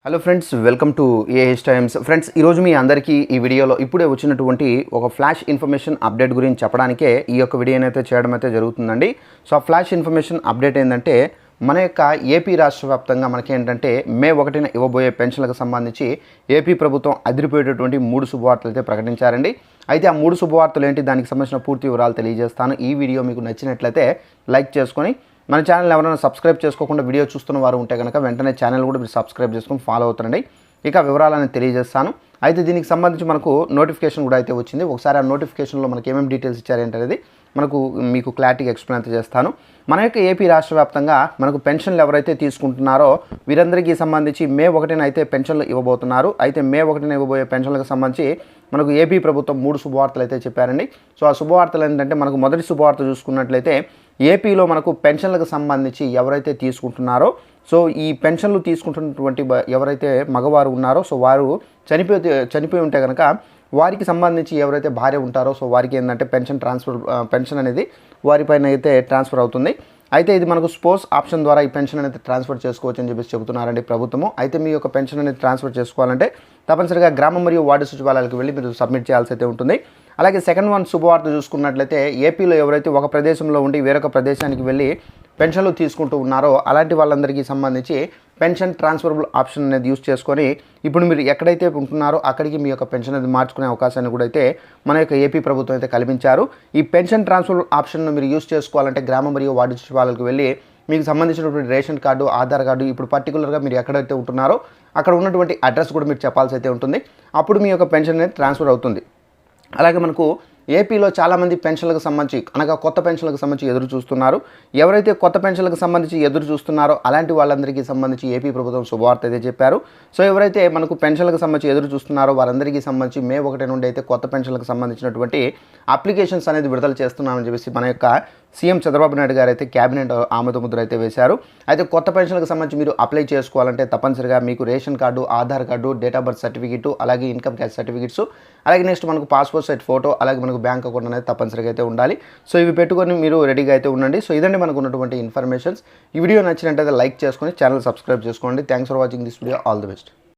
Hello friends, welcome to AH times. Friends, ఈరోజు మీ అందరికీ ఈ వీడియోలో ఇప్పుడే వచ్చినటువంటి ఒక ఫ్లాష్ ఇన్ఫర్మేషన్ అప్డేట్ గురించి చెప్పడానికే ఈ యొక్క వీడియోని అయితే చేయడం అయితే జరుగుతుందండి. సో ఆ ఫ్లాష్ ఇన్ఫర్మేషన్ అప్డేట్ ఏంటంటే మన యొక్క ఏపీ రాష్ట్ర వ్యాప్తంగా మనకి ఏంటంటే మే 1న ఇవ్వబోయే పెన్షన్లకు సంబంధించి ఏపీ ప్రభుత్వం అదిరిపోయేటటువంటి 3 శుభవార్తలు అయితే ప్రకటించారండి. అయితే ఆ 3 శుభవార్తలు ఏంటి, దానికి సంబంధించిన పూర్తి వివరాలు తెలియజేస్తాను. ఈ వీడియో మీకు నచ్చినట్లయితే లైక్ చేసుకొని మన ఛానల్ ఎవరైనా సబ్స్క్రైబ్ చేసుకోకుండా వీడియో చూస్తున్న వారు ఉంటే కనుక వెంటనే ఛానల్ కూడా మీరు సబ్స్క్రైబ్ చేసుకొని ఫాలో అవుతారండి. ఇక వివరాలను తెలియజేస్తాను. అయితే దీనికి సంబంధించి మనకు నోటిఫికేషన్ కూడా అయితే వచ్చింది. ఒకసారి ఆ నోటిఫికేషన్లో మనకి ఏమేమి డీటెయిల్స్ ఇచ్చారేంటనేది మీకు క్లారిటీగా ఎక్స్ప్లెయిన్ అయితే చేస్తాను. మన యొక్క ఏపీ రాష్ట్ర వ్యాప్తంగా మనకు పెన్షన్లు ఎవరైతే తీసుకుంటున్నారో వీరందరికీ సంబంధించి మే 1న అయితే పెన్షన్లు ఇవ్వబోతున్నారు. అయితే మే 1న ఇవ్వబోయే పెన్షన్లకు సంబంధించి మనకు ఏపీ ప్రభుత్వం 3 శుభవార్తలు అయితే చెప్పారండి. సో ఆ శుభవార్తలు ఏంటంటే మనకు మొదటి శుభవార్త చూసుకున్నట్లయితే ఏపీలో మనకు పెన్షన్లకు సంబంధించి ఎవరైతే తీసుకుంటున్నారో, సో ఈ పెన్షన్లు తీసుకుంటున్నటువంటి ఎవరైతే మగవారు ఉన్నారో, సో వారు చనిపోయి ఉంటే కనుక వారికి సంబంధించి ఎవరైతే భార్య ఉంటారో, సో వారికి ఏంటంటే పెన్షన్ అనేది వారిపైన అయితే ట్రాన్స్ఫర్ అవుతుంది. అయితే ఇది మనకు స్పోర్ట్స్ ఆప్షన్ ద్వారా ఈ పెన్షన్ అనేది ట్రాన్స్ఫర్ చేసుకోవచ్చు అని చెప్పేసి చెబుతున్నారండి ప్రభుత్వము. అయితే మీ యొక్క పెన్షన్ అనేది ట్రాన్స్ఫర్ చేసుకోవాలంటే తప్పనిసరిగా గ్రామం మరియు వార్డు సచివాలయాలకు వెళ్ళి మీరు సబ్మిట్ చేయాల్సి అయితే ఉంటుంది. అలాగే సెకండ్ వన్ శుభవార్త చూసుకున్నట్లయితే ఏపీలో ఎవరైతే ఒక ప్రదేశంలో ఉండి వేరొక ప్రదేశానికి వెళ్ళి పెన్షన్లు తీసుకుంటూ ఉన్నారో అలాంటి వాళ్ళందరికీ సంబంధించి పెన్షన్ ట్రాన్స్ఫరబుల్ ఆప్షన్ అనేది యూస్ చేసుకొని ఇప్పుడు మీరు ఎక్కడైతే ఉంటున్నారో అక్కడికి మీ యొక్క పెన్షన్ అనేది మార్చుకునే అవకాశాన్ని కూడా అయితే మన యొక్క ఏపీ ప్రభుత్వం అయితే కల్పించారు. ఈ పెన్షన్ ట్రాన్స్ఫరబుల్ ఆప్షన్ను మీరు యూస్ చేసుకోవాలంటే గ్రామం మరియు వార్డు సచివాలయాలకు వెళ్ళి మీకు సంబంధించినటువంటి రేషన్ కార్డు, ఆధార్ కార్డు, ఇప్పుడు పర్టికులర్గా మీరు ఎక్కడైతే ఉంటున్నారో అక్కడ ఉన్నటువంటి అడ్రస్ కూడా మీరు చెప్పాల్సి అయితే ఉంటుంది. అప్పుడు మీ యొక్క పెన్షన్ అనేది ట్రాన్స్ఫర్ అవుతుంది. అలాగే మనకు ఏపీలో చాలామంది పెన్షన్లకు సంబంధించి అనగా కొత్త పెన్షన్లకు సంబంధించి ఎదురు చూస్తున్నారు. ఎవరైతే కొత్త పెన్షన్లకు సంబంధించి ఎదురు చూస్తున్నారో అలాంటి వాళ్ళందరికీ సంబంధించి ఏపీ ప్రభుత్వం శుభవార్త అయితే చెప్పారు. సో ఎవరైతే మనకు పెన్షన్లకు సంబంధించి ఎదురు చూస్తున్నారో వారందరికీ సంబంధించి మే 1 నుండి అయితే కొత్త పెన్షన్లకు సంబంధించినటువంటి అప్లికేషన్స్ అనేది విడుదల చేస్తున్నామని చెప్పేసి మన యొక్క సీఎం చంద్రబాబు నాయుడు గారు అయితే క్యాబినెట్ ఆమోద ముద్ర అయితే వేశారు. అయితే కొత్త పెన్షన్లకు సంబంధించి మీరు అప్లై చేసుకోవాలంటే తప్పనిసరిగా మీకు ration card, Aadhaar card, date of birth certificate, అలాగే ఇన్కమ్ ట్యాక్స్ సర్టిఫికేట్స్, అలాగే నెక్స్ట్ మనకు పాస్పోర్ట్ సైజ్ ఫోటో, అలాగే మనకు బ్యాంక్ అకౌంట్ అనేది తప్పనిసరిగా అయితే ఉండాలి. సో ఇవి పెట్టుకొని మీరు రెడీగా అయితే ఉండండి. సో ఇదండి మనకు ఉన్నటువంటి ఇన్ఫర్మేషన్స్. ఈ వీడియో నచ్చినట్లయితే లైక్ చేసుకొని ఛానల్ సబ్స్క్రైబ్ చేసుకోండి. Thanks for watching this video. All the best.